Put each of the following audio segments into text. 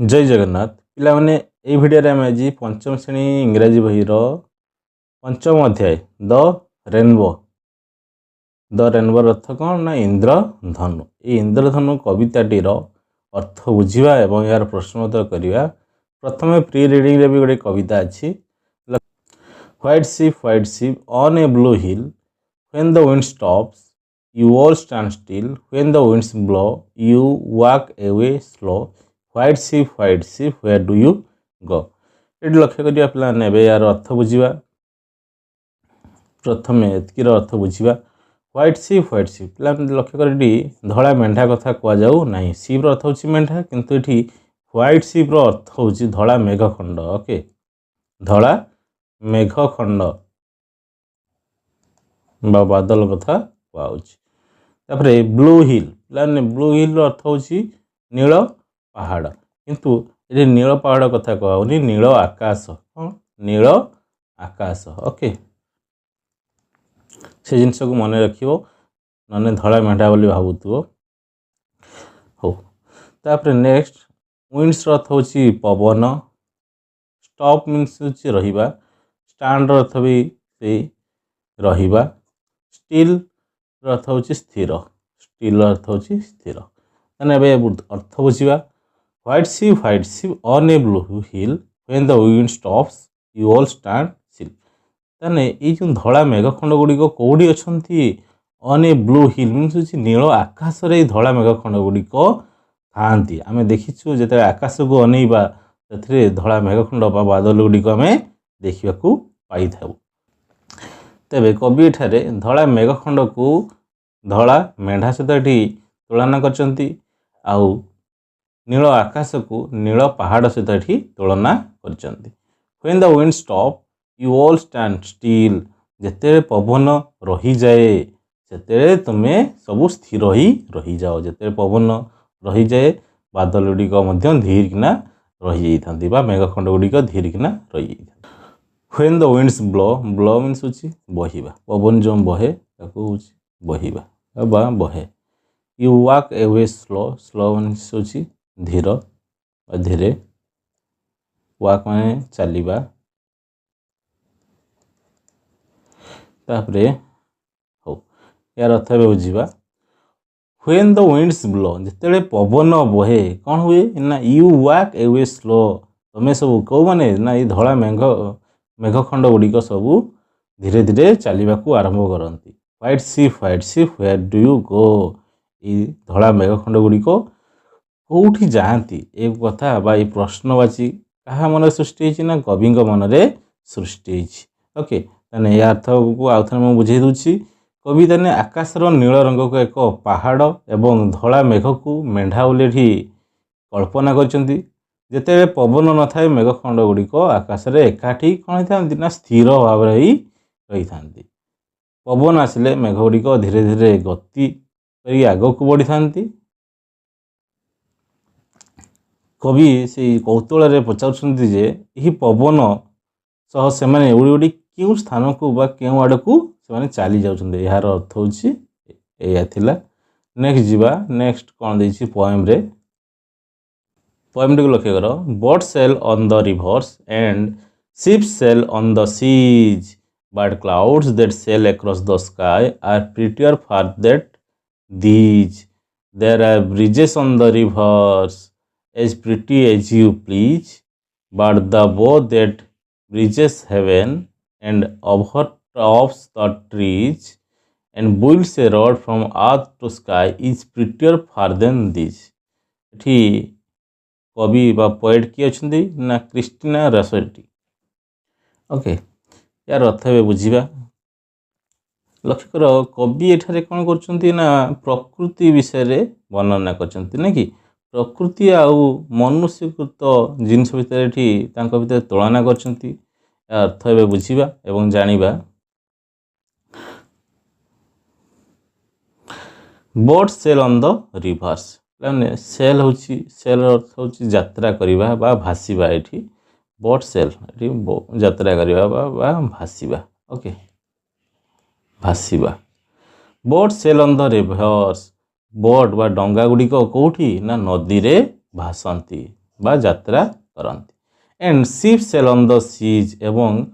जय जगन्नाथ पिला माने ए भिडियो रे हम आज पंचम श्रेणी इंग्रजी बही रो पंचम अध्याय द रेनबो अर्थ कौन ना इंद्रधनु। ये इंद्रधनु कविताटी रो अर्थ बुझिबा एवं यार प्रश्नोत्तर करिवा। प्रथमे प्री रीडिंग रे भी गोटे कविता अछि। White ship on a blue hill when the wind stops you all stand still when the winds blow you walk away slow white ship where do you go। ये लक्ष्य करिया पिला नेबे यार अर्थ बुझिबा। प्रथमे एतकीर अर्थ बुझिबा। व्हाइट शिप पिला लक्ष्य करी धड़ा मेंढा कथा कह जाऊ नहीं। शिप अर्थ होची मेंढा किंतु एठी व्हाइट शिप रो अर्थ होची धड़ा मेघखंड। ओके धड़ा मेघखंड बा बादल कथा कहउची। तापरे ब्लू हिल पिलाने ब्लू हिल अर्थ होची नील पहाड़ किंतु ये नील पहाड़ कथा कहउनी नील आकाश। नील आकाश ओके से जिनस को मन रखियो नने धड़ा मेढा बोली भाबुथुओ। हो तापरे नेक्स्ट विंड्स अर्थ होची पवन। स्टॉप मीन्स होची रहिबा। स्टैंड अर्थ भी से रहिबा। स्टिल अर्थ होची स्थिर। स्टिल अर्थ होची स्थिर। तने बे अर्थ बुझिबा। White ship on a blue hill when the wind stops you all stand still. तने ए जो धड़ा मेघखंड गुडी को कोडी अछंती on a blue hill means होची नील आकाश रे धड़ा मेघखंड गुडी को थांती। आमे देखिछु जेते आकाश को अनेइबा तथरे धड़ा मेघखंड बा बादल गुडी को आमे देखिबाकू पाई थाउ। तेबे कवि एठारे धड़ा मेघखंड को धड़ा मेढा सहित ये तुलना करचंती आउ नील आकाश को नील पहाड़ सहित ये तुलना करचंती। When the wind stop you all stand still जेते पवन रही जाए सेते तुमे सब स्थिर ही रही जाओ। जेते पवन रही जाए बादल गुडी को मध्य धीर किना रही जाइथांती बा मेघखंड गुडी को धीर किना रही जाइथांती। When the winds blow means होची बहिबा। पवन जो बहे ताको होची बहिबा बा बहे। You walk away slow means होची धीर बा धीरे। वॉक माने चलिबा। तापरे हो यार अर्थ बे बुझिबा। व्हेन द विंड्स ब्लो जेतेले पवन बहे कौन हुए ना यू वॉक अवे स्लो तमे सब को माने ना ये धड़ा मेघखंड गुड़िक सबू धीरे धीरे चलने को आरंभ करती। White ship where do you go ये धड़ा मेघखंड गुड़िक कौटी जाती एक कथा बा ये प्रश्नवाची क्या मन सृष्टि ना कवि मन में सृष्टि। ओके ताने या अर्थ को आउ थे मुझे बुझे दूची। कवि ताने आकाशर नील रंग को एक पहाड़ एवं धड़ा मेघ को मेढा बोली कल्पना करचंती। जेते पवन न थाए मेघखंड गुड़िक आकाश रे एकाठी कौन होता ना स्थिर भाव ही रही था। पवन आसिले मेघ गुड़िक धीरे धीरे गति कर आग को बढ़ी था। कवि से कौतूहल पचारुछंती जे यही पवन सह से माने उड़ी उड़ी क्यों स्थान को बा क्यों आड़ को से माने चली जाउछंती। यार अर्थ होची एया थिला। नेक्स्ट जीवा। नेक्स्ट कौन देछि पोएम रे पोएम को लक्ष्य करो। Boats sail on the rivers and ships sail on the seas but clouds that sail across the sky are prettier far than these। There are bridges on the rivers as pretty as you please but the bow that bridges heaven and overtops the trees and builds a road from earth to sky is prettier far than these। एठी कवि बा poet किए अछंती ना Christina रेसिटिंग। Okay यार अर्थ भी बुझिबा। लक्ष्य कर कवि एठारे कौन करचंती ना प्रकृति विषय रे वर्णना करचंती ना कि प्रकृति आउ मनुष्यकृत जिनस भितर एठी तांको भितर तुलना करचंती। अर्थ भी बुझिबा एवं जानिबा। Boat sail on the rivers माने सेल अर्थ होची यात्रा करिबा बा भासीबा। एठी बोट सेल एठी यात्रा करिबा बा भासीबा। ओके भासीबा। Boat sail on the rivers boat बा डंगा गुडी को कोठी ना नदी रे भासंती। बा यात्रा करती। And ship sail on the seas एवं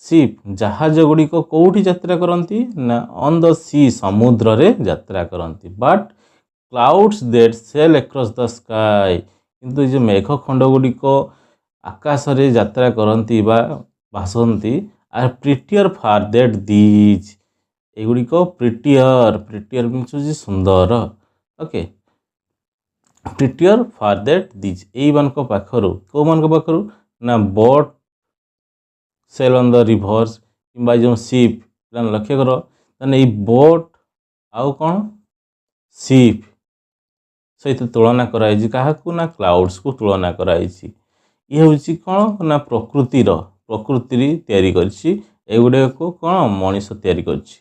शिप जहाज गुड़िक कौटी यात्रा करती ना ऑन द सी समुद्र रे यात्रा करती। But clouds that sail across the sky किंतु जो मेघ खंड गुड़िक आकाश रे यात्रा करती बा भासती are prettier far that these एगुड़िक प्रिटियर मीन्स होची सुंदर। Okay prettier far that these एई मानक पाखरु को मानक पाखरु ना boat sail on the rivers कि जो शिप लक्ष्य कर ताने ये बोट आउ कौन शिप सहित तुलना कराई क्या ना क्लाउड्स को तुलना कराई। ये हूँ कौन ना प्रकृति तैयारी करछि एगुड़े को कौन मनीष तैयारी करछि।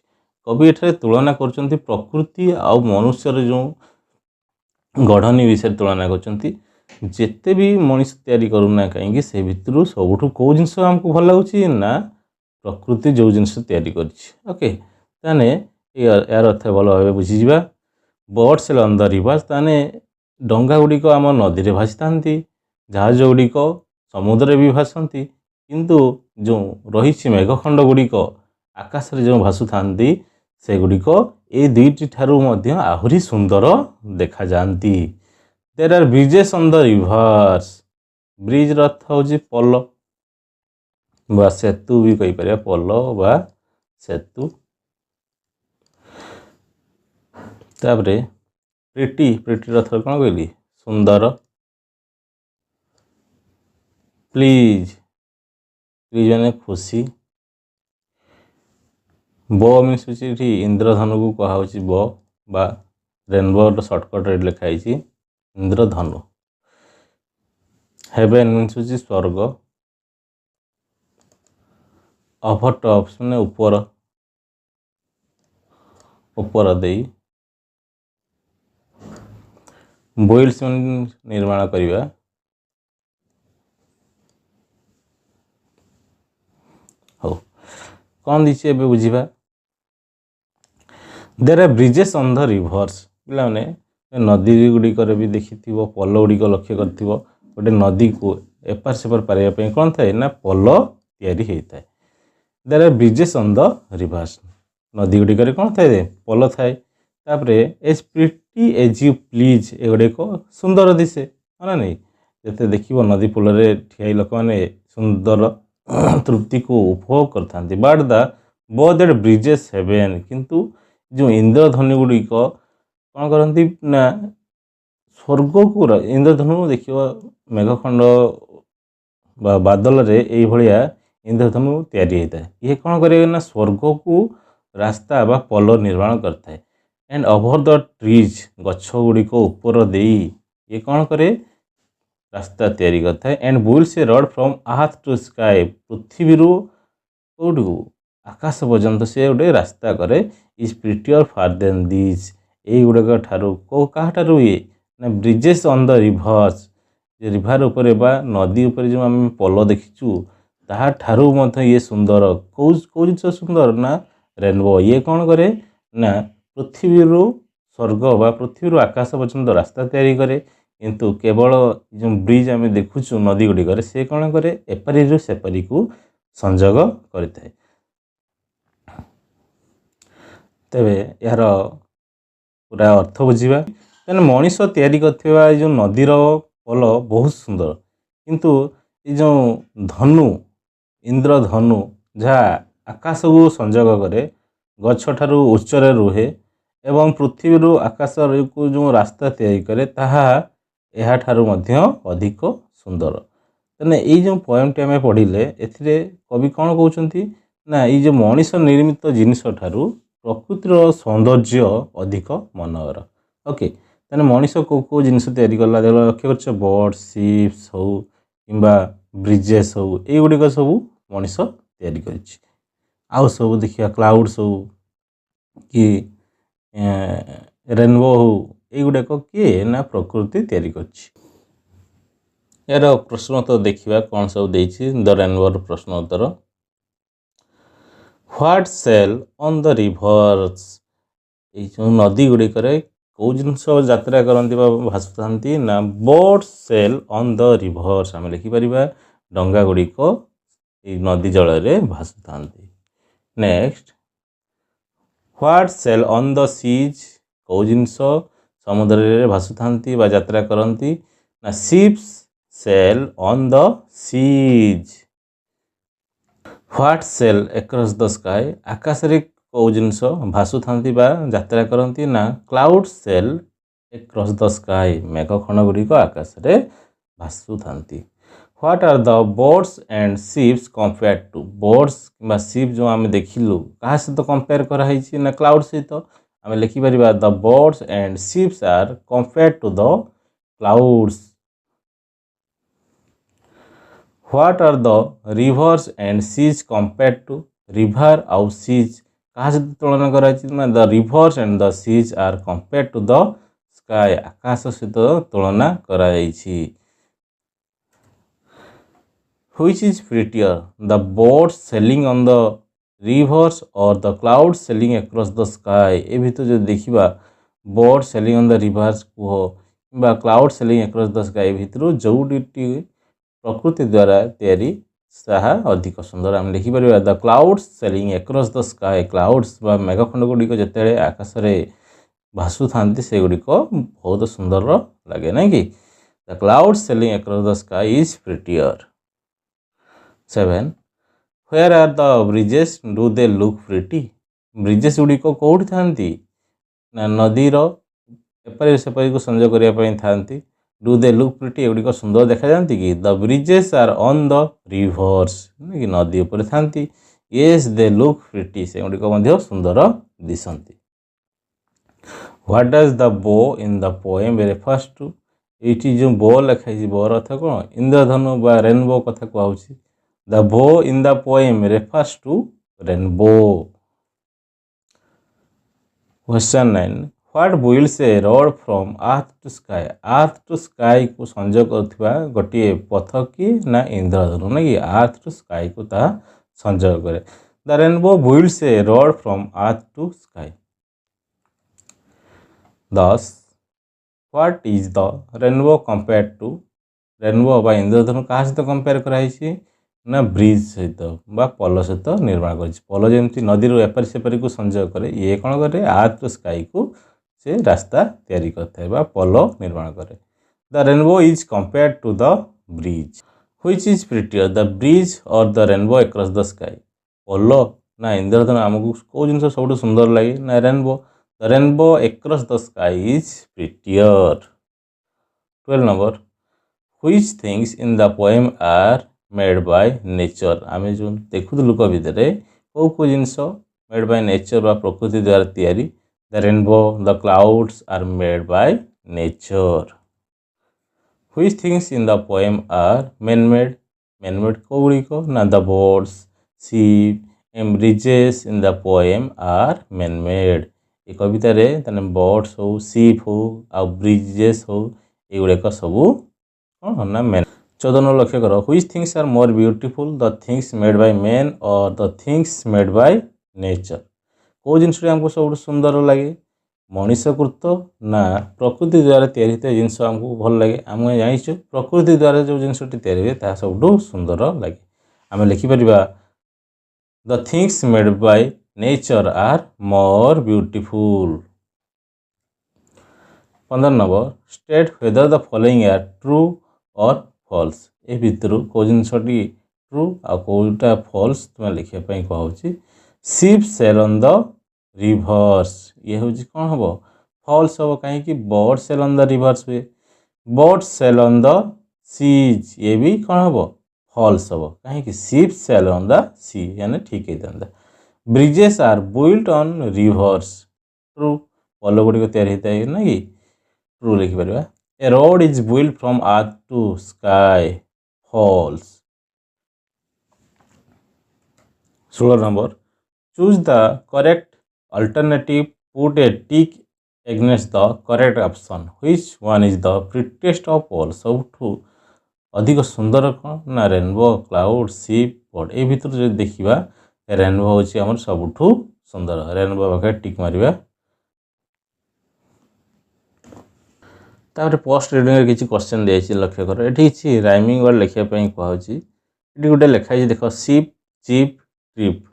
कवि एठारे तुलना कर प्रकृति आउ मनुष्यर जो गढ़नी विषय तुलना कर जेते भी मनीष तैयारी करूना कहीं से भितर सबुठ कौ जिनस आमको भल लगुच ना प्रकृति जो जिनस तैयारी करछि। ओके ताने यार अर्थ भल भाव बुझीजा। Boat sail on the river ताने डंगा गुड़िक आम नदी में भासी था जहाज गुड़िक समुद्र भी भासती किंतु जो रही मेघखंड गुड़िक आकाश रे जो भासु था सेगुड़िक ये दुईटी ठारू मध्य आहुरी सुंदर देखा जाती। There are bridges on the rivers bridge अर्थ हूँ पोल बा सेतु भी कहीपर पोल बा सेतु। तापरे प्रिटी अर्थ कौन कहली सुंदर। प्लीज माने खुशी। बो मीन्स होची इंद्रधनु को कहा बो बा रेनबो सर्टकट रे लिखाई इंद्रधनु। हेवेन मीन्स होची स्वर्ग। ओवर टॉप्स माने ऊपर दे। बोइल्स निर्माण करिबा। हो कौन दीची एबे बुझीबा। There are bridges on the rivers पिला माने नदी गुड़िक भी देखि पोल गुड़िक लक्ष्य कर गोटे नदी को एपार सेपार पारे कौन थाए ना पोल तैयारी होता है। There are bridges on the rivers नदी गुड़िक कौन थाए पोल थाए। तापरे as pretty as you please एगुड़ेक सुंदर दिसे है नहीं जिते देखिए नदी कूल ठिया लोक मैंने सुंदर तृप्ति को उपभोग करते। बट द बो दैट ब्रिजेस हेवेन किंतु जो इंद्रधनु गुड़िक कौन करती ना स्वर्ग को इंद्रधनु देखिए मेघखंड बादल रे यही भाया इंद्रधनु तैयारी होता है। ये कौन करे ना स्वर्ग को रास्ता बा पोल निर्माण करता है। एंड ओवर द ट्रीज गछ गुड़िक ऊपर दे ये कौन करे रास्ता तैयारी करता है। And builds a road from earth to sky पृथ्वी कौटू आकाश पर्यंत से गोटे रास्ता करे is prettier far than these यही गुड़ाक ठारू कौ क्या ठारू ये ना bridges on the rivers river उपरे बा नदी उपरे जो आम पोल देखीचु ताहा ठारू मध्य ये सुंदर कौ जिन सुंदर ना रेनबो ये कौन करे ना पृथ्वी स्वर्ग बा पृथ्वी आकाश पर्यंत रास्ता तैयारी करे किंतु केवल जो ब्रिज आम देखुचु नदी गुड़िक से कौन करे एपारी रु सेपारी को संजोग करता है। तेबे यार पूरा अर्थ बुझा तेना मनीष तैयारी करथिबा जो नदीर पोल बहुत सुंदर किंतु ये जो धनु इंद्रधनु जहाँ आकाश को संजोग करे गछ ठारू उच्चरे रुहे एवं पृथ्वी आकाश को जो रास्ता तैयारी करे ताहा एहा ठारू मध्य अधिक सुंदर। तेने ये जो पोएमटी आम पढ़िले एथिरे कवि कौन कहते ना ये जो मनीष निर्मित जिनिस ठारू प्रकृतिर सौंदर्य अधिक मनोहर। ओके तेने मनीष को जिनिस तैयारी कला लक्ष्य कर बोट शिप्स हो कि ब्रिजेस हो युड़िक सब मनीष तैयारी कर सब देखिए क्लाउड्स हो कि रेनबो हो युड़ाक किए ना प्रकृति तैयारी कर। यार प्रश्न उत्तर देखा कौन सब देछि द रेनबोर प्रश्न उत्तर। What sail on the rivers ये जो नदी गुड़िक କେଉଁ ଜିନିଷ ଯାତ୍ରା କରନ୍ତି ବା ଭାସୁଥାନ୍ତି ନା boat sail on the rivers. ଆମେ ଲେଖିପାରିବା ଡଙ୍ଗା ଗୁଡ଼ିକ ଏଇ ନଦୀ ଜଳରେ ଭାସୁଥାନ୍ତି। Next, what sail on the seas. କେଉଁ ଜିନିଷ ସମୁଦ୍ରରେ ଭାସୁଥାନ୍ତି ବା ଯାତ୍ରା କରନ୍ତି ନା ships sail on the seas. What sail across the sky. ଆକାଶରେ କେଉଁ ଜିନିଷ ଭାସୁଥାନ୍ତି ବା ଯାତ୍ରା କରନ୍ତି ନା cloud sail across the sky. ମେଘଖଣ୍ଡ ଗୁଡ଼ିକ ଆକାଶରେ ଭାସୁଥାନ୍ତି। What are the boats and ships compared to. Boats କିମ୍ବା ସିପ୍ ଯେଉଁ ଆମେ ଦେଖିଲୁ କାହା ସହିତ କମ୍ପେୟାର କରାହେଇଛି ନା କ୍ଲାଉଡ୍ ସହିତ। ଆମେ ଲେଖିପାରିବା the boats and ships are compared to the clouds. What are the rivers and seas compared to. River ଆଉ ସିଜ୍ କାହା ସହିତ ତୁଳନା କରାଯାଇଛି ନା the rivers and the seas are compared to the sky. ଆକାଶ ସହିତ ତୁଳନା କରାଯାଇଛି। Which is prettier, the boat sailing on the rivers or the clouds sailing across the sky? ए भितर जो देखिबा boat sailing on the rivers कुह किंबा cloud sailing across the sky भितर जोउटी प्रकृति द्वारा तैयारी साहा अधिक सुंदर। आम लिखि परिबा the clouds sailing across the sky. Clouds बा मेघखंड गुड़िक जेतेबेले आकाश रे भासु थांती से गुड़िक बहुत सुंदर लगे ना कि the clouds sailing across the sky is prettier. 7. Where are the bridges? Do they look pretty? Bridges गुड़िक कौटी थांती ना नदीर एपरी सेपरी को संजोग करने ପାଇଁ थांती। डू दे लुक प्रिटी एगुड़िक सुंदर देखा जाती कि the bridges are on the rivers कि नदी उपर थांती। येस दे लुक प्रिटी से गुड़िक सुंदर दिसंती। What does the bow in the poem refers to. ये जो बो लिखाई बोर अर्थ कौन इंद्रधनु बा रेनबो कथा कहूँ। The bow in the poem refers to rainbow. Question 9. What builds a road from earth to sky? Earth to sky को संजोग करथिबा गोटे पथ की ना इंद्रधनु ना कि earth to sky को ता संजोग करे। The rainbow builds a road from earth to sky. Thus, what is the rainbow compared to? Rainbow बा इंद्रधनु क्या सहित कंपेयर कराई ना ब्रिज सहित बा पल सहित निर्माण कर। पल जमी नदी एपरी सेपरी को संजोग करे ये कौन करे आर्थ टू स्काई को से रास्ता तैयारी करता है पल निर्माण करे। The rainbow is compared to the bridge. Which is prettier the bridge or the rainbow across the sky. पल ना इंद्रधनु आमको कौ जिन सब सुंदर लगे ना rainbow. The rainbow across the sky is prettier. 12 number, which things in the poem are made by nature। आम जो देखुलु कविता कौ जिनस मेड बाय नेचर बा प्रकृति द्वारा तैयारी। The rainbow the clouds are made by nature. which things in the poem are man made। man made कौ गुड़िक ना the boats ship and bridges in the poem are man made। ये कवितार boats हो ship हो आ bridges हो युड़ाक सबू ना man. 14 लक्ष्य कर which things are more beautiful the things made by man or the things made by nature. कौ जिनस आमको सब सुंदर लगे मनीषकृत ना प्रकृति द्वारा तैयारी जिनस आमको भल लगे। आम जाचु प्रकृति द्वारा जो जिनसटी तैयारी हुए ता सब सुंदर लगे। आम लिखिपर the things made by nature are more beautiful. 15 number, state whether the following are true or false. ए भितर कौ जिनसटी ट्रू आ कौटा फॉल्स तुम लिखापी कहूँ। Ship sail on the rivers ये हूँ कौन हम फॉल्स हम कहीं boat sail on the rivers हुए। Boat sail on the seas ये भी कौन हम फॉल्स हम कहीं ship sail on the sea यानी ठीक है। Bridges are built on rivers true पल गुड़िक तैयारी होता है ना कि ट्रू लिखिपर। A road is built from earth to sky false. 16 number, choose the correct alternative put a tick against the correct option. Which one is the prettiest of all. सबुठू अधिक सुंदर कौन ना रेनबो क्लाउड शिप बोट। ए भितर जो देखा rainbow हूँ आम सबुठू सुंदर। रेनबो पाखे टिक मारिबा। तापर पोस्ट रिडिंग किसी क्वेश्चन दिखाई लक्ष्य कर ये किसी राइमिंग वर्ड लिखापी कहुच्छी ये गोटे लिखाई देख सिप चिप ट्रिप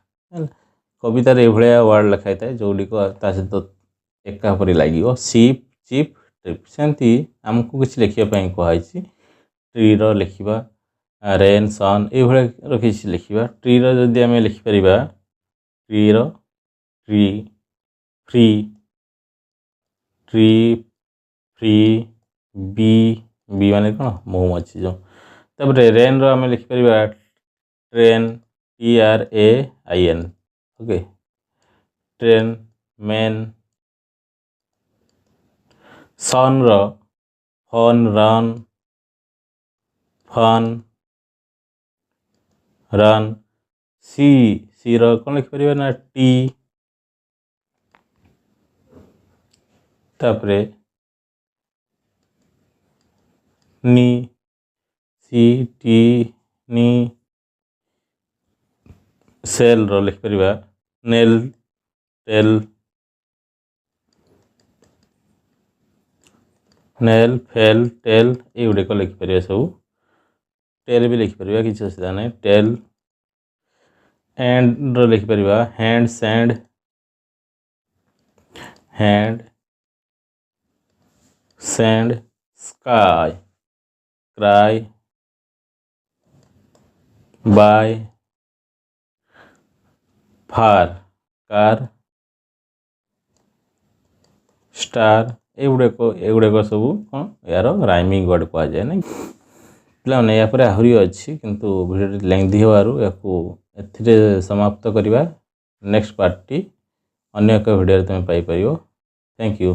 कवितार ये वर्ड लिखाई था जोड़िक सहित एकापरी लगे सिप चिप ट्रिप सेमती आमको किसी लिखापी कहुई ट्रीर लिखा रेन सन ये किसी लिखा ट्रीर जदि आम लिखिपर ट्रीर tree free tree free bee bee माने कौन महुमाछी जो तापर रेन आम लिखिपर train TRAIN okay train main sun fun run fun run sea कौन लिखिपर ना टी तापर knee sea tea knee sail लिखिपर nail tail nail fail tail ये गुड़िक लिखिपर सब टेल भी लिखिपर किसी असुविधा नहीं टेल एंड लिखिपर hand sand hand sand sky cry by far car star एगुड़ाक सब कौन यार राइमिंग वर्ड कहुए ना पे यापर आहरी अच्छी किंतु भिडियो लेंथी होवार समाप्त करवा नेक्स्ट पार्टी अन्य एक भिडियो तुम पाइपर थैंक यू।